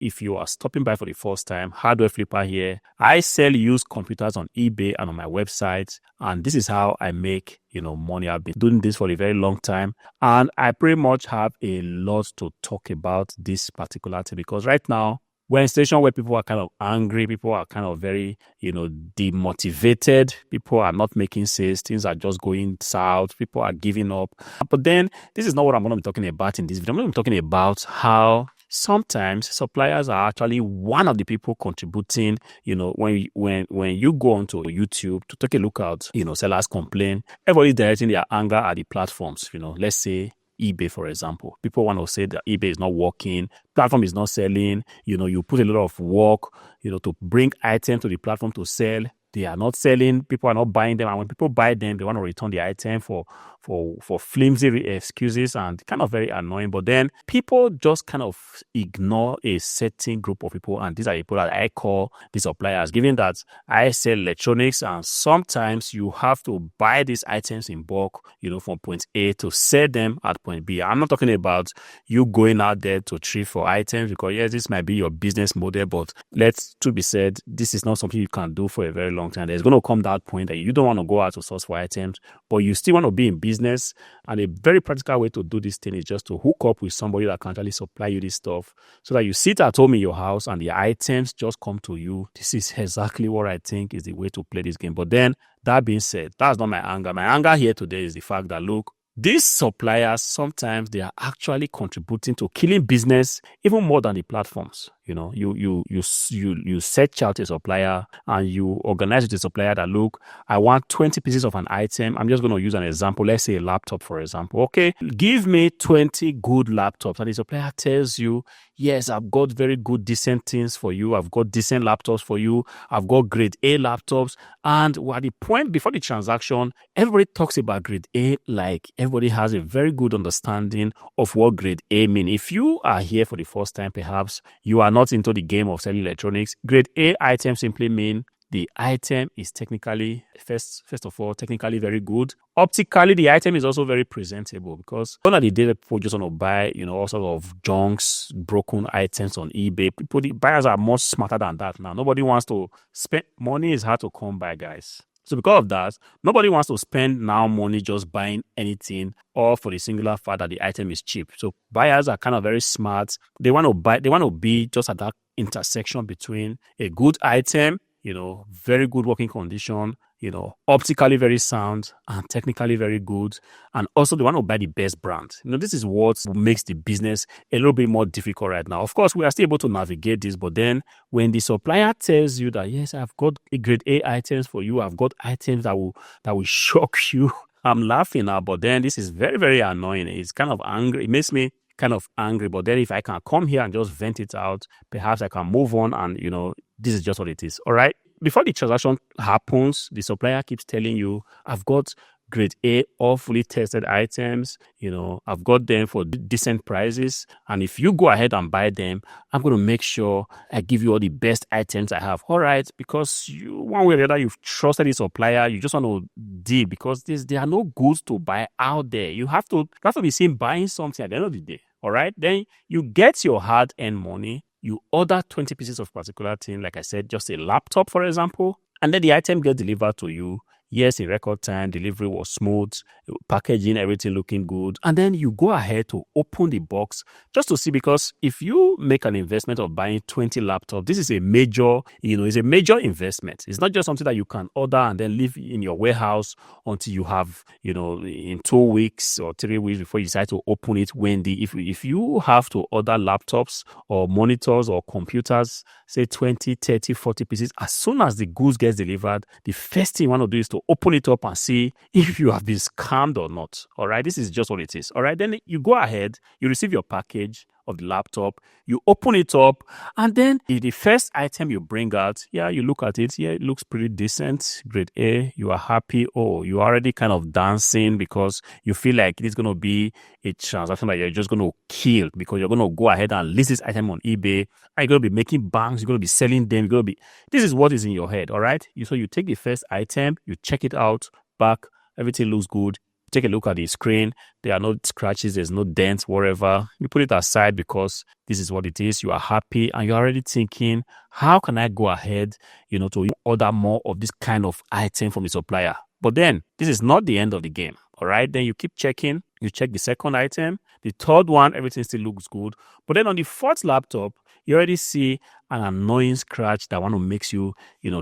if you are stopping by for the first time, Hardwareflipper here. I sell used computers on eBay and on my website, and this is how I make, money. I've been doing this for a very long time, and I pretty much have a lot to talk about this particular thing, because right now we're in a situation where people are kind of angry, people are kind of very, demotivated, people are not making sales, things are just going south, people are giving up. But then this is not what I'm going to be talking about in this video. I'm going to be talking about how sometimes suppliers are actually one of the people contributing. When you go onto YouTube to take a look at, sellers complain, everybody's directing their anger at the platforms. Let's say eBay, for example. People want to say that eBay is not working, platform is not selling. You put a lot of work, to bring items to the platform to sell. They are not selling, people are not buying them, and when people buy them, they want to return the item for flimsy excuses, and kind of very annoying. But then people just kind of ignore a certain group of people, and these are the people that I call the suppliers. Given that I sell electronics, and sometimes you have to buy these items in bulk, from point A to sell them at point B. I'm not talking about you going out there to thrift for items, because yes, this might be your business model, but let's to be said, this is not something you can do for a very long time. There's going to come that point that you don't want to go out to source for items, but you still want to be in business. And a very practical way to do this thing is just to hook up with somebody that can actually supply you this stuff, so that you sit at home in your house and the items just come to you. This is exactly what I think is the way to play this game. But then, that being said, that's not my anger. My anger here today is the fact that, look, these suppliers, sometimes they are actually contributing to killing business even more than the platforms. You search out a supplier and you organize with the supplier that, look, I want 20 pieces of an item. I'm just going to use an example. Let's say a laptop, for example. Okay, give me 20 good laptops. And the supplier tells you, yes, I've got very good, decent things for you. I've got decent laptops for you. I've got grade A laptops. And at the point before the transaction, everybody talks about grade A like everybody has a very good understanding of what grade A means. If you are here for the first time, perhaps you are not into the game of selling electronics, grade A items simply mean the item is technically, first of all, technically very good. Optically, the item is also very presentable, because one of the day that people just want to buy, all sorts of junks, broken items on eBay. The buyers are much smarter than that now. Nobody wants to spend money, is hard to come by, guys. So because of that, nobody wants to spend now money just buying anything, or for the singular fact that the item is cheap. So buyers are kind of very smart. They want to be just at that intersection between a good item, very good working condition, optically very sound and technically very good. And also they want to buy the best brand. This is what makes the business a little bit more difficult right now. Of course, we are still able to navigate this, but then when the supplier tells you that, yes, I've got a grade A items for you, I've got items that will shock you, I'm laughing now, but then this is very, very annoying. It's kind of angry. It makes me kind of angry, but then if I can come here and just vent it out, perhaps I can move on, and this is just what it is. All right, before the transaction happens, the supplier keeps telling you, I've got grade A, all fully tested items, I've got them for decent prices, and if you go ahead and buy them, I'm going to make sure I give you all the best items I have. All right, because you, one way or the other, you've trusted the supplier, you just want to deal, because there are no goods to buy out there. You have to be seen buying something at the end of the day. All right, then you get your hard-earned money, you order 20 pieces of particular thing, like I said, just a laptop, for example, and then the item gets delivered to you. Yes, in record time, delivery was smooth, packaging, everything looking good. And then you go ahead to open the box just to see, because if you make an investment of buying 20 laptops, this is a major, it's a major investment. It's not just something that you can order and then leave in your warehouse until you have, in 2 weeks or 3 weeks before you decide to open it. If you have to order laptops or monitors or computers, say 20, 30, 40 pieces, as soon as the goods gets delivered, the first thing you want to do is to open it up and see if you have been scammed or not. All right, this is just what it is. All right, then you go ahead, you receive your package of the laptop, you open it up, and then the first item you bring out, you look at it, it looks pretty decent, grade A, you are happy, you're already kind of dancing, because you feel like it's going to be a transaction that you're just going to kill, because you're going to go ahead and list this item on eBay, and you're going to be making banks, you're going to be selling them, this is what is in your head. All right, so you take the first item, you check it out, back, everything looks good, take a look at the screen. There are no scratches, there's no dents, whatever. You put it aside because this is what it is. You are happy and you're already thinking, how can I go ahead, to order more of this kind of item from the supplier? But then this is not the end of the game. All right. Then you keep checking. You check the second item, the third one, everything still looks good. But then on the fourth laptop, you already see an annoying scratch that want to makes you,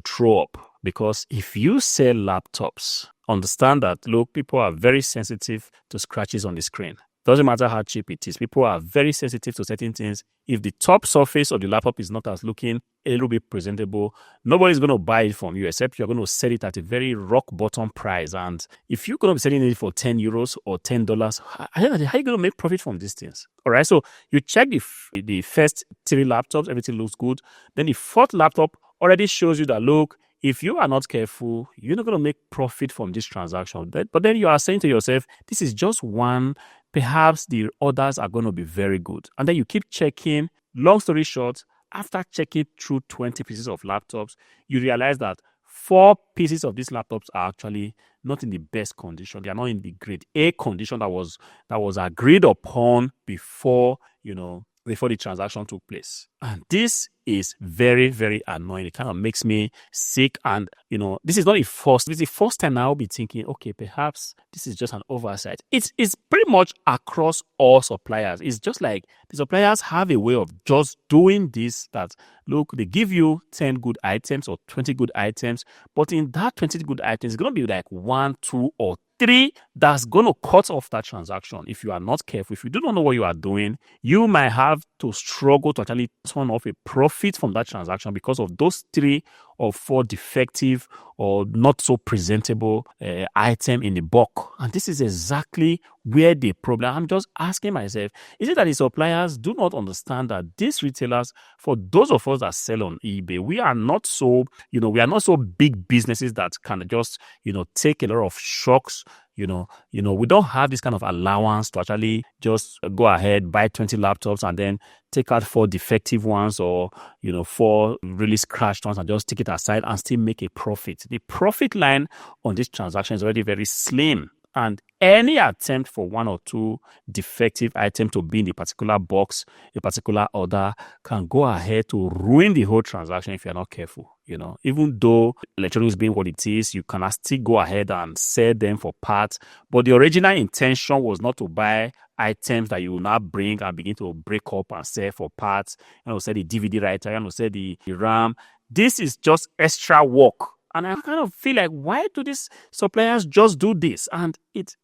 throw up. Because if you sell laptops, understand that, look, people are very sensitive to scratches on the screen. Doesn't matter how cheap it is. People are very sensitive to certain things. If the top surface of the laptop is not as looking a little bit presentable, nobody's going to buy it from you except you're going to sell it at a very rock bottom price. And if you're going to be selling it for €10 or $10, how are you going to make profit from these things? All right. So you check the first 3 laptops, everything looks good. Then the fourth laptop already shows you that, look, if you are not careful, you're not going to make profit from this transaction. But then you are saying to yourself, this is just one. Perhaps the others are going to be very good. And then you keep checking. Long story short, after checking through 20 pieces of laptops, you realize that 4 pieces of these laptops are actually not in the best condition. They are not in the grade A condition that was agreed upon before the transaction took place. And this is very, very annoying. It kind of makes me sick. And, this is not this is the first time I'll be thinking, okay, perhaps this is just an oversight. It's pretty much across all suppliers. It's just like the suppliers have a way of just doing this, that, look, they give you 10 good items or 20 good items, but in that 20 good items, it's going to be like 1, 2, or 3 that's going to cut off that transaction. If you are not careful, if you do not know what you are doing, you might have to struggle to actually turn off a profit from that transaction because of those 3 or 4 defective or not so presentable item in the bulk. And this is exactly where the problem. I'm just asking myself, is it that the suppliers do not understand that these retailers, for those of us that sell on eBay, we are not so big businesses that can just, take a lot of shocks. We don't have this kind of allowance to actually just go ahead, buy 20 laptops and then take out 4 defective ones or, 4 really scratched ones and just take it aside and still make a profit. The profit line on this transaction is already very slim. And any attempt for 1 or 2 defective items to be in the particular box, a particular order, can go ahead to ruin the whole transaction if you're not careful. Even though electronics being what it is, you can still go ahead and sell them for parts. But the original intention was not to buy items that you will now bring and begin to break up and sell for parts. Say the DVD writer, say the RAM. This is just extra work. And I kind of feel like, why do these suppliers just do this? And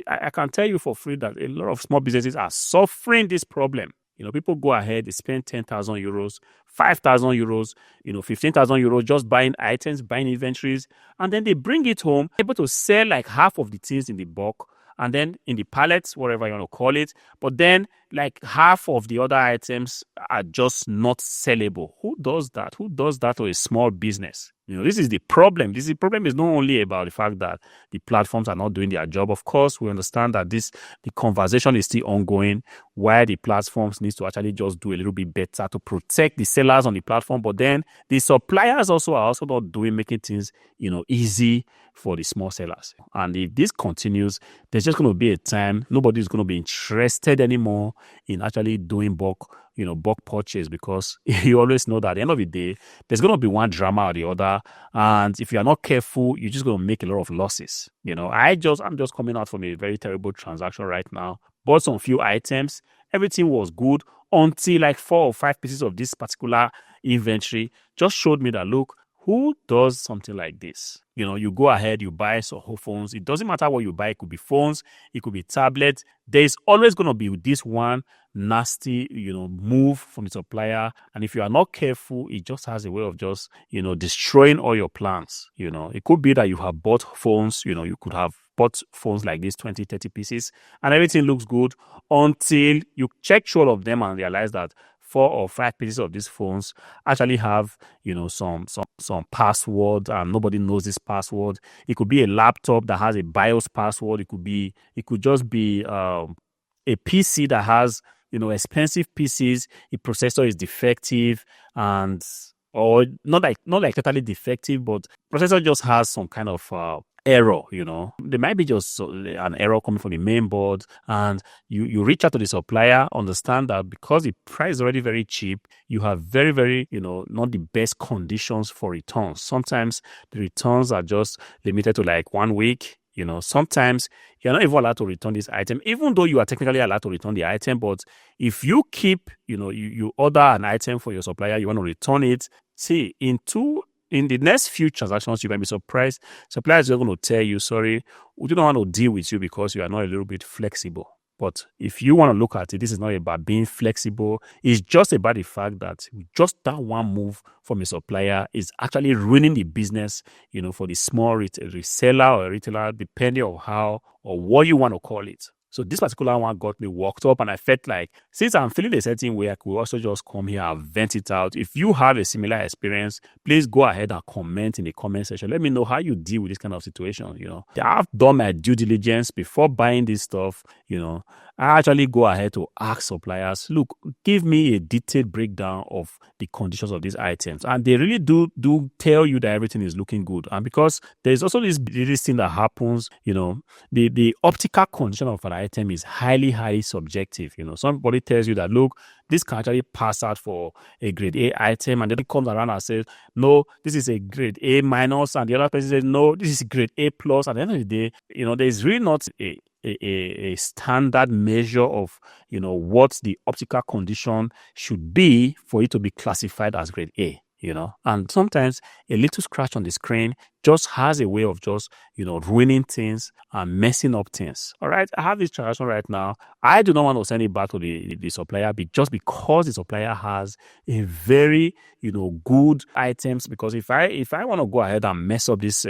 I can tell you for free that a lot of small businesses are suffering this problem. People go ahead, they spend €10,000, €5,000, €15,000 just buying items, buying inventories, and then they bring it home, able to sell like half of the things in the bulk, and then in the pallets, whatever you want to call it. But then like half of the other items are just not sellable. Who does that? Who does that to a small business? This is the problem. The problem is not only about the fact that the platforms are not doing their job. Of course, we understand that the conversation is still ongoing, why the platforms need to actually just do a little bit better to protect the sellers on the platform. But then the suppliers are also not making things, easy for the small sellers. And if this continues, there's just going to be a time nobody's going to be interested anymore in actually doing bulk purchase, because you always know that at the end of the day, there's going to be one drama or the other. And if you are not careful, you're just going to make a lot of losses. I'm just coming out from a very terrible transaction right now. Bought some few items. Everything was good until like 4 or 5 pieces of this particular inventory just showed me that, look, who does something like this? You go ahead, you buy some whole phones. It doesn't matter what you buy. It could be phones. It could be tablets. There's always going to be this one nasty, move from the supplier. And if you are not careful, it just has a way of just, destroying all your plans. It could be that you have bought phones. You could have bought phones like this, 20, 30 pieces, and everything looks good until you check through all of them and realize that 4 or 5 pieces of these phones actually have, some password, and nobody knows this password. It could be a laptop that has a BIOS password. It could just be a PC that has, expensive PCs. The processor is defective, or not like totally defective, but processor just has some kind of error, there might be just an error coming from the main board, and you reach out to the supplier, understand that because the price is already very cheap, you have very, very, not the best conditions for returns. Sometimes the returns are just limited to like 1 week. Sometimes you're not even allowed to return this item, even though you are technically allowed to return the item. But if you keep, you order an item for your supplier, you want to return it. See, in the next few transactions, you might be surprised. Suppliers are going to tell you, sorry, we do not want to deal with you because you are not a little bit flexible. But if you want to look at it, this is not about being flexible. It's just about the fact that just that one move from a supplier is actually ruining the business, for the small reseller or retailer, depending on how or what you want to call it. So this particular one got me worked up, and I felt like since I'm feeling a certain way, I could also just come here and vent it out. If you have a similar experience, please go ahead and comment in the comment section. Let me know how you deal with this kind of situation. I've done my due diligence before buying this stuff. I actually go ahead to ask suppliers, look, give me a detailed breakdown of the conditions of these items. And they really do tell you that everything is looking good. And because there's also this thing that happens, the optical condition of an item is highly, highly subjective. Somebody tells you that, look, this can actually pass out for a grade A item, and then it comes around and says, no, this is a grade A minus, and the other person says, no, this is grade A plus. At the end of the day, there's really not a standard measure of what the optical condition should be for it to be classified as grade A. And sometimes a little scratch on the screen just has a way of just, ruining things and messing up things. All right. I have this transaction right now. I do not want to send it back to the supplier just because the supplier has a very, good items. Because if I want to go ahead and mess up this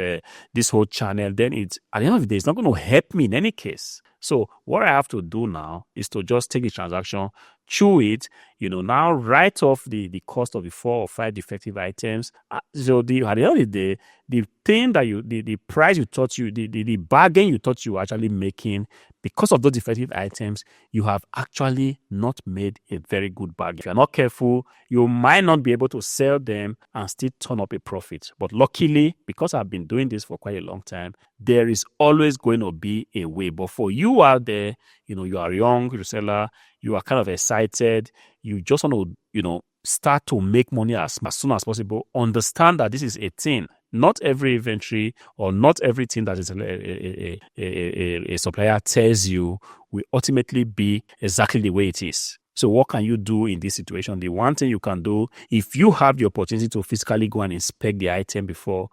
whole channel, then it's at the end of the day, it's not going to help me in any case. So what I have to do now is to just take the transaction, chew it, now write off the cost of the 4 or 5 defective items. So at the end of the day, the thing that the price you thought the bargain you thought you were actually making because of those defective items, you have actually not made a very good bargain. If you're not careful, you might not be able to sell them and still turn up a profit. But luckily, because I've been doing this for quite a long time, there is always going to be a way. But for you out there, you are young reseller, you are kind of excited, you just want to, start to make money as soon as possible. Understand that this is a thing. Not every inventory or not everything that is a supplier tells you will ultimately be exactly the way it is. So what can you do in this situation? The one thing you can do, if you have the opportunity to physically go and inspect the item before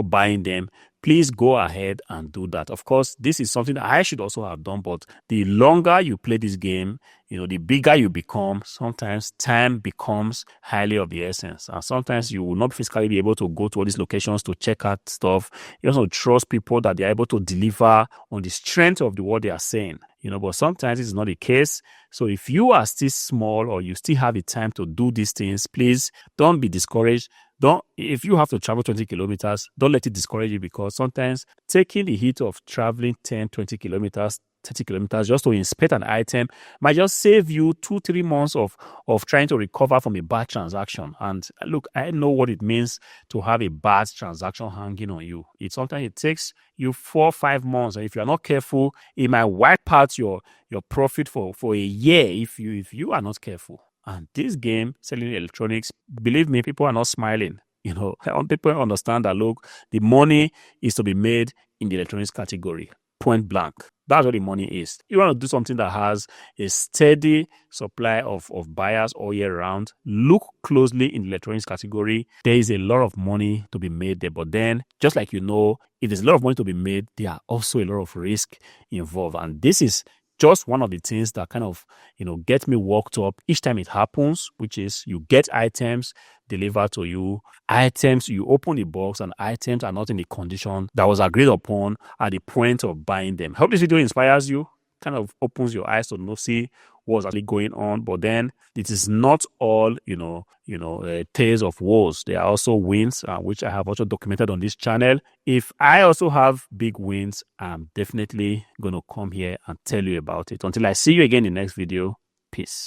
buying them, please go ahead and do that. Of course, this is something that I should also have done, but the longer you play this game, the bigger you become. Sometimes time becomes highly of the essence. And sometimes you will not physically be able to go to all these locations to check out stuff. You also trust people that they're able to deliver on the strength of what they are saying. But sometimes it's not the case. So if you are still small or you still have the time to do these things, please don't be discouraged. If you have to travel 20 kilometers, don't let it discourage you, because sometimes taking the heat of traveling 10, 20 kilometers, 30 kilometers just to inspect an item might just save you 2-3 months of trying to recover from a bad transaction. And look, I know what it means to have a bad transaction hanging on you. Sometimes it takes you 4-5 months, and if you're not careful, it might wipe out your profit for a year if you are not careful. And this game, selling electronics, believe me, people are not smiling. People understand that, look, the money is to be made in the electronics category, point blank. That's what the money is. You want to do something that has a steady supply of buyers all year round, look closely in the electronics category. There is a lot of money to be made there. But then, just like if there's a lot of money to be made, there are also a lot of risk involved. And this is just one of the things that kind of, get me worked up each time it happens, which is you get items delivered to you, you open the box, and items are not in the condition that was agreed upon at the point of buying them. Hope this video inspires you, kind of opens your eyes to see what's actually going on. But then it is not all, tales of woes. There are also wins, which I have also documented on this channel. If I also have big wins, I'm definitely going to come here and tell you about it. Until I see you again in the next video, peace.